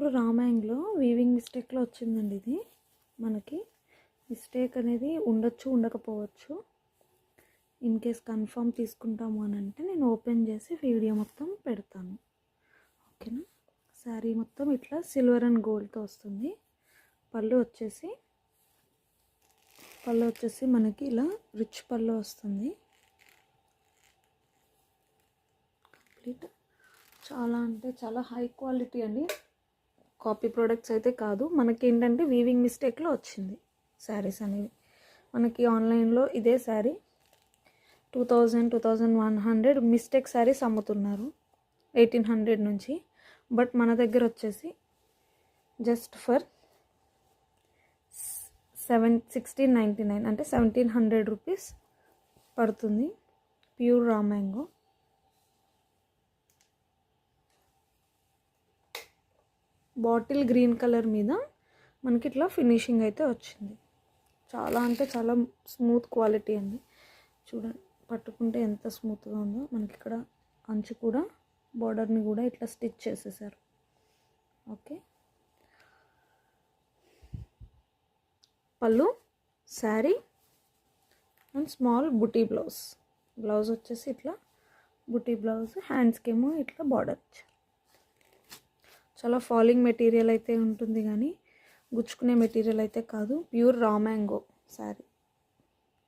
Pure రామాయంగ్లో weaving మిస్టేక్లో వచ్చిందండి. ఇది మనకి మిస్టేక్ అనేది ఉండొచ్చు, ఉండకపోవచ్చు. ఇన్ కేస్ కన్ఫర్మ్ తీసుకుంటాము అని అంటే నేను ఓపెన్ చేసి వీడియో మొత్తం పెడతాను. ఓకేనా. శారీ మొత్తం ఇట్లా సిల్వర్ అండ్ గోల్డ్తో వస్తుంది. పళ్ళు వచ్చేసి మనకి ఇలా రిచ్ పళ్ళు వస్తుంది. కంప్లీట్ చాలా అంటే చాలా హై క్వాలిటీ అండి. కాపీ ప్రోడక్ట్స్ అయితే కాదు. మనకి ఏంటంటే వీవింగ్ మిస్టేక్లో వచ్చింది శారీస్ అనేవి. మనకి ఆన్లైన్లో ఇదే శారీ 2100 మిస్టేక్ శారీస్ అమ్ముతున్నారు 1800 నుంచి. బట్ మన దగ్గర వచ్చేసి జస్ట్ ఫర్ 1699 అంటే 1700 రూపీస్ పడుతుంది. Pure raw mango. Bottle green colour మీద మనకి ఇట్లా ఫినిషింగ్ అయితే వచ్చింది. చాలా అంటే చాలా స్మూత్ క్వాలిటీ అండి. చూడండి, పట్టుకుంటే ఎంత స్మూత్గా ఉందో. మనకి ఇక్కడ అంచు కూడా బార్డర్ని కూడా ఇట్లా స్టిచ్ చేసేసారు. ఓకే. పళ్ళు, sari and small buti blouse వచ్చేసి ఇట్లా బుటీ బ్లౌజ్. హ్యాండ్స్కేమో ఇట్లా బార్డర్. చాలా ఫాలింగ్ మెటీరియల్ అయితే ఉంటుంది కానీ గుచ్చుకునే మెటీరియల్ అయితే కాదు. Pure raw mango sari.